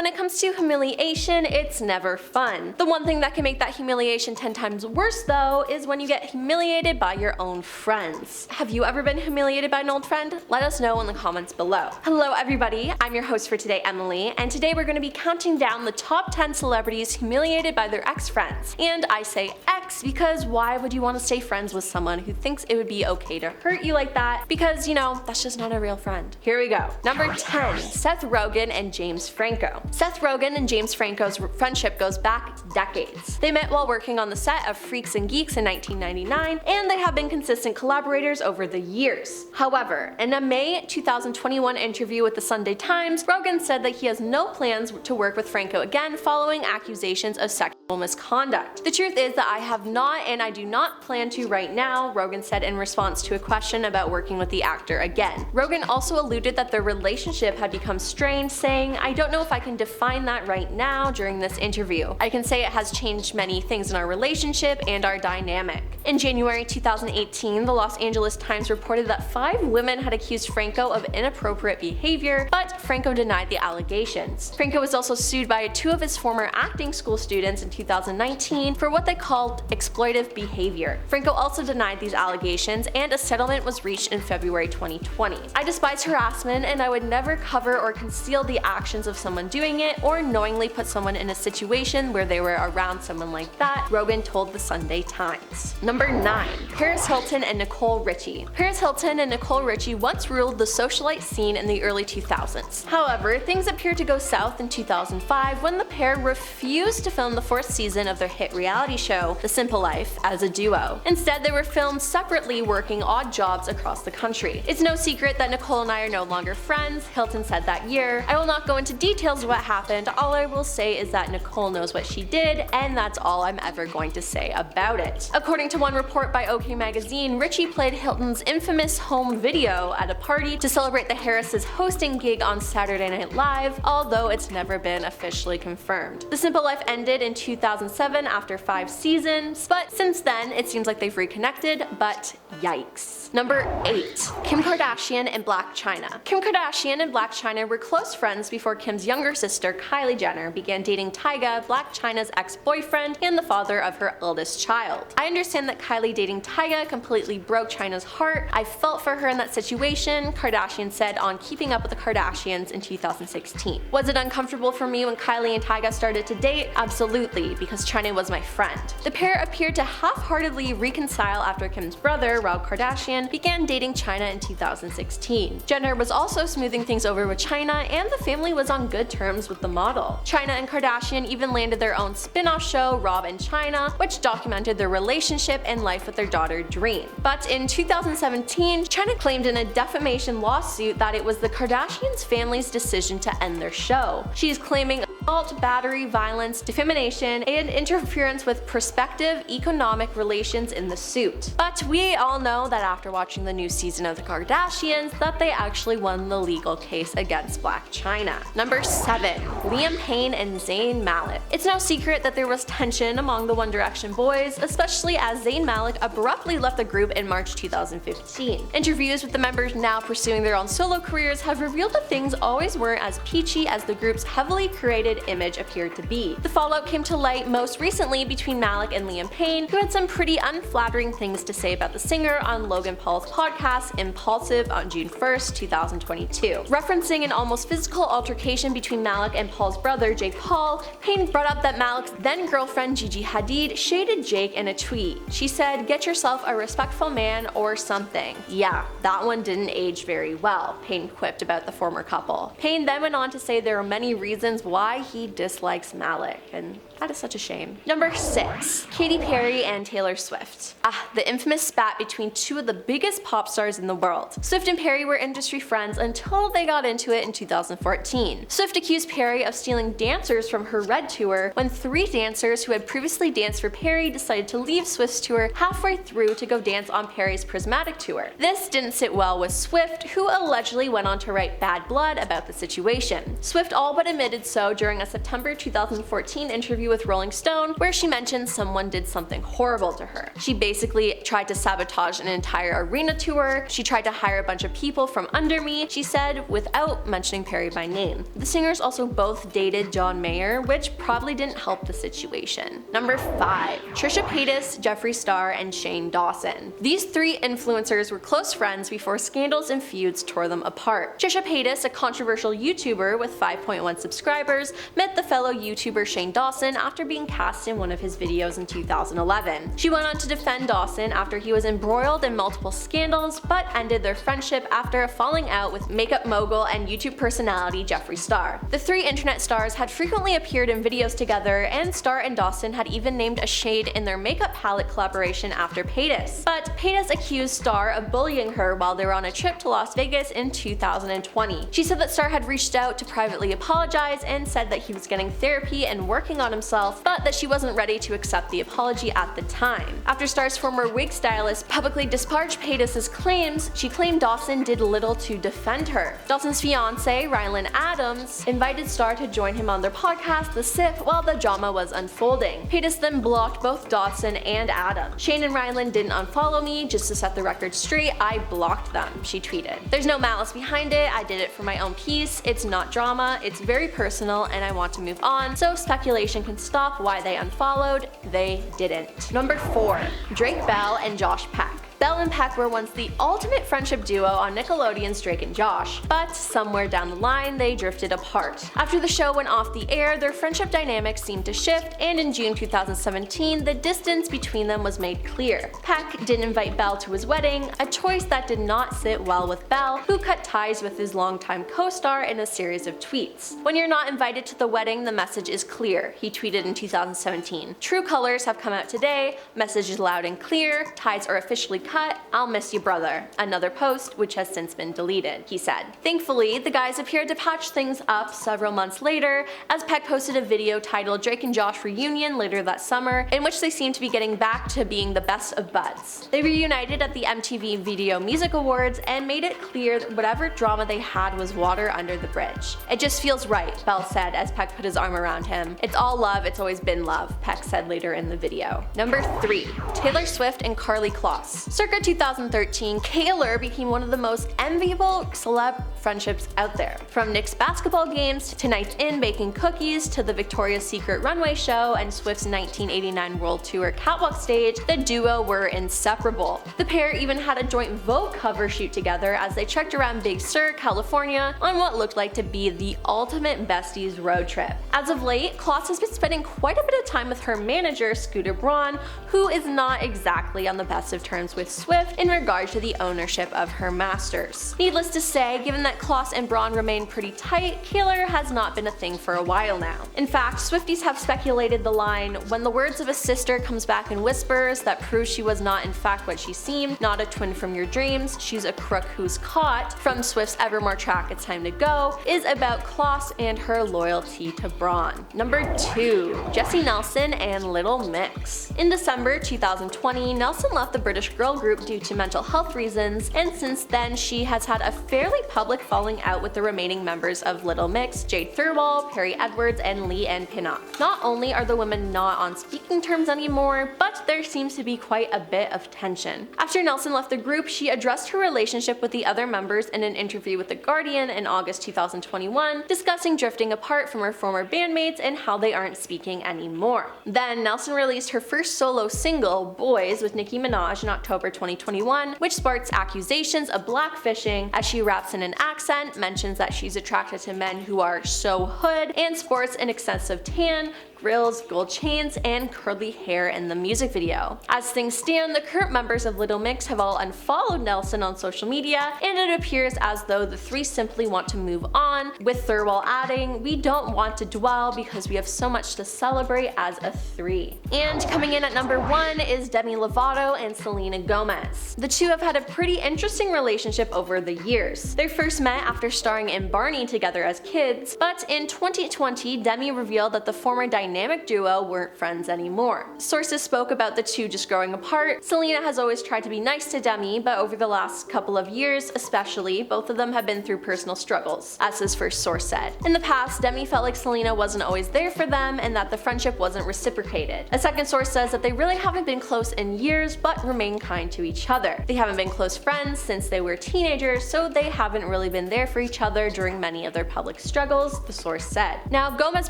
it comes to humiliation, it's never fun. The one thing that can make that humiliation 10 times worse though is when you get humiliated by your own friends. Have you ever been humiliated by an old friend? Let us know in the comments below. Hello everybody, I'm your host for today, Emily, and today we're going to be counting down the top 10 celebrities humiliated by their ex-friends. And I say ex because why would you want to stay friends with someone who thinks it would be okay to hurt you like that? Because, you know, that's just not a real friend. Here we go. Number 10, Seth Rogen and James Franco. Seth Rogen and James Franco's friendship goes back decades. They met while working on the set of Freaks and Geeks in 1999, and they have been consistent collaborators over the years. However, in a May 2021 interview with the Sunday Times, Rogen said that he has no plans to work with Franco again following accusations of sexual misconduct. The truth is that I have not, and I do not plan to right now, Rogen said in response to a question about working with the actor again. Rogen also alluded that their relationship had become strained, saying, "I don't know if I can define that right now during this interview. I can say it has changed many things in our relationship and our dynamic." In January 2018, the Los Angeles Times reported that 5 women had accused Franco of inappropriate behavior, but Franco denied the allegations. Franco was also sued by 2 of his former acting school students in 2019 for what they called exploitive behavior. Franco also denied these allegations, and a settlement was reached in February 2020. "I despise harassment, and I would never cover or conceal the actions of someone doing it or knowingly put someone in a situation where they were around someone like that," Rogen told the Sunday Times. Number 9. Paris Hilton and Nicole Richie. Paris Hilton and Nicole Richie once ruled the socialite scene in the early 2000s. However, things appeared to go south in 2005 when the pair refused to film the 4th season of their hit reality show, The Simple Life, as a duo. Instead, they were filmed separately working odd jobs across the country. "It's no secret that Nicole and I are no longer friends," Hilton said that year. "I will not go into details of what happened. All I will say is that Nicole knows what she did, and that's all I'm ever going to say about it." According to one report by OK Magazine, Richie played Hilton's infamous home video at a party to celebrate the Harris' hosting gig on Saturday Night Live, although it's never been officially confirmed. The Simple Life ended in 2007 after 5 seasons, but since then it seems like they've reconnected, but yikes. Number 8. Kim Kardashian and Blac Chyna. Kim Kardashian and Blac Chyna were close friends before Kim's younger sister Kylie Jenner began dating Tyga, Blac Chyna's ex-boyfriend and the father of her eldest child. "I understand that Kylie dating Tyga completely broke Chyna's heart. I felt for her in that situation," Kardashian said on Keeping Up with the Kardashians in 2016. "Was it uncomfortable for me when Kylie and Tyga started to date? Absolutely, because Chyna was my friend." The pair appeared to half-heartedly reconcile after Kim's brother, Rob Kardashian, began dating Chyna in 2016. Jenner was also smoothing things over with Chyna, and the family was on good terms with the model. Chyna and Kardashian even landed their own spin-off show, Rob and Chyna, which documented their relationship and life with their daughter Dream. But in 2017, Chyna claimed in a defamation lawsuit that it was the Kardashians' family's decision to end their show. She is claiming assault, battery, violence, defamation, and interference with prospective economic relations in the suit. But we all know that after watching the new season of the Kardashians, that they actually won the legal case against Blac Chyna. Number 7. Liam Payne and Zayn Malik. It's no secret that there was tension among the One Direction boys, especially as Zayn Malik abruptly left the group in March 2015. Interviews with the members now pursuing their own solo careers have revealed that things always weren't as peachy as the group's heavily curated image appeared to be. The fallout came to light most recently between Malik and Liam Payne, who had some pretty unflattering things to say about the singer on Logan Paul's podcast Impulsive on June 1st, 2022. Referencing an almost physical altercation between Malik and Paul's brother Jake Paul, Payne brought up that Malik's then-girlfriend Gigi Hadid shaded Jake in a tweet. She said, "Get yourself a respectful man or something." Yeah, that one didn't age very well, Payne quipped about the former couple. Payne then went on to say there are many reasons why he dislikes Malik, and that is such a shame. Number 6. Katy Perry and Taylor Swift. The infamous spat between 2 of the biggest pop stars in the world. Swift and Perry were industry friends until they got into it in 2014. Swift accused Perry of stealing dancers from her Red tour when 3 dancers who had previously danced for Perry decided to leave Swift's tour halfway through to go dance on Perry's Prismatic tour. This didn't sit well with Swift, who allegedly went on to write Bad Blood about the situation. Swift all but admitted so during during a September 2014 interview with Rolling Stone where she mentioned someone did something horrible to her. She basically tried to sabotage an entire arena tour. She tried to hire a bunch of people from under me, she said, without mentioning Perry by name. The singers also both dated John Mayer, which probably didn't help the situation. Number 5. Trisha Paytas, Jeffree Star, and Shane Dawson. These three influencers were close friends before scandals and feuds tore them apart. Trisha Paytas, a controversial YouTuber with 5.1 subscribers, met the fellow YouTuber Shane Dawson after being cast in one of his videos in 2011. She went on to defend Dawson after he was embroiled in multiple scandals, but ended their friendship after a falling out with makeup mogul and YouTube personality Jeffree Star. The three internet stars had frequently appeared in videos together, and Star and Dawson had even named a shade in their makeup palette collaboration after Paytas. But Paytas accused Star of bullying her while they were on a trip to Las Vegas in 2020. She said that Star had reached out to privately apologize and said that he was getting therapy and working on himself, but that she wasn't ready to accept the apology at the time. After Star's former wig stylist publicly disparaged Paytas' claims, she claimed Dawson did little to defend her. Dawson's fiance, Rylan Adams, invited Star to join him on their podcast, The Sip, while the drama was unfolding. Paytas then blocked both Dawson and Adams. Shane and Rylan didn't unfollow me, just to set the record straight, I blocked them, she tweeted. There's no malice behind it, I did it for my own peace, it's not drama, it's very personal, and I want to move on, so speculation can stop why they unfollowed. They didn't. Number 4. Drake Bell and Josh Peck. Bell and Peck were once the ultimate friendship duo on Nickelodeon's Drake and Josh, but somewhere down the line they drifted apart. After the show went off the air, their friendship dynamics seemed to shift, and in June 2017, the distance between them was made clear. Peck didn't invite Bell to his wedding, a choice that did not sit well with Bell, who cut ties with his longtime co-star in a series of tweets. "When you're not invited to the wedding, the message is clear," he tweeted in 2017. "True colors have come out today, message is loud and clear, ties are officially cut, I'll miss you brother." Another post, which has since been deleted, he said. Thankfully, the guys appeared to patch things up several months later, as Peck posted a video titled Drake and Josh Reunion later that summer, in which they seemed to be getting back to being the best of buds. They reunited at the MTV Video Music Awards and made it clear that whatever drama they had was water under the bridge. "It just feels right," Bell said as Peck put his arm around him. "It's all love, it's always been love," Peck said later in the video. Number 3. Taylor Swift and Karlie Kloss. Circa 2013, Taylor became one of the most enviable celeb friendships out there. From Knicks basketball games to nights in baking cookies to the Victoria's Secret runway show and Swift's 1989 World Tour catwalk stage, the duo were inseparable. The pair even had a joint Vogue cover shoot together as they trekked around Big Sur, California on what looked like to be the ultimate besties road trip. As of late, Kloss has been spending quite a bit of time with her manager, Scooter Braun, who is not exactly on the best of terms with Swift in regard to the ownership of her masters. Needless to say, given that Kloss and Braun remain pretty tight, Taylor has not been a thing for a while now. In fact, Swifties have speculated the line, "When the words of a sister comes back in whispers that proves she was not in fact what she seemed, not a twin from your dreams, she's a crook who's caught," from Swift's Evermore track It's Time to Go, is about Kloss and her loyalty to Braun. Number 2. Jesy Nelson and Little Mix. In December 2020, Nelson left the British girl group due to mental health reasons, and since then she has had a fairly public falling out with the remaining members of Little Mix, Jade Thirlwall, Perry Edwards, and Lee Ann Pinnock. Not only are the women not on speaking terms anymore, but there seems to be quite a bit of tension. After Nelson left the group, she addressed her relationship with the other members in an interview with The Guardian in August 2021, discussing drifting apart from her former bandmates and how they aren't speaking anymore. Then Nelson released her first solo single, Boys, with Nicki Minaj in October 2021, which sparks accusations of blackfishing as she raps in an accent, mentions that she's attracted to men who are so hood, and sports an excessive tan, grills, gold chains, and curly hair in the music video. As things stand, the current members of Little Mix have all unfollowed Nelson on social media, and it appears as though the three simply want to move on, with Thirlwall adding, "We don't want to dwell because we have so much to celebrate as a three." And coming in at number 1 is Demi Lovato and Selena Gomez. The two have had a pretty interesting relationship over the years. They first met after starring in Barney together as kids, but in 2020, Demi revealed that the former dynamic dynamic duo weren't friends anymore. Sources spoke about the two just growing apart. Selena has always tried to be nice to Demi, but over the last couple of years especially, both of them have been through personal struggles, as his first source said. In the past, Demi felt like Selena wasn't always there for them and that the friendship wasn't reciprocated. A second source says that they really haven't been close in years but remain kind to each other. They haven't been close friends since they were teenagers, so they haven't really been there for each other during many of their public struggles, the source said. Now, Gomez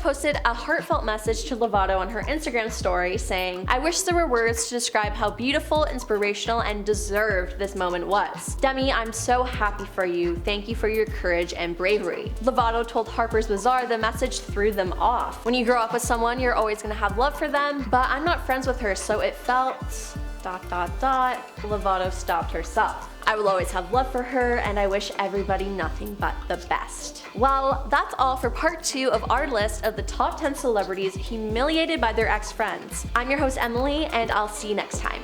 posted a heartfelt message to Lovato on her Instagram story saying, "I wish there were words to describe how beautiful, inspirational, and deserved this moment was. Demi, I'm so happy for you. Thank you for your courage and bravery." Lovato told Harper's Bazaar the message threw them off. "When you grow up with someone, you're always gonna have love for them, but I'm not friends with her, so it felt... Lovato stopped herself. "I will always have love for her, and I wish everybody nothing but the best." Well, that's all for part 2 of our list of the top 10 celebrities humiliated by their ex-friends. I'm your host Emily, and I'll see you next time.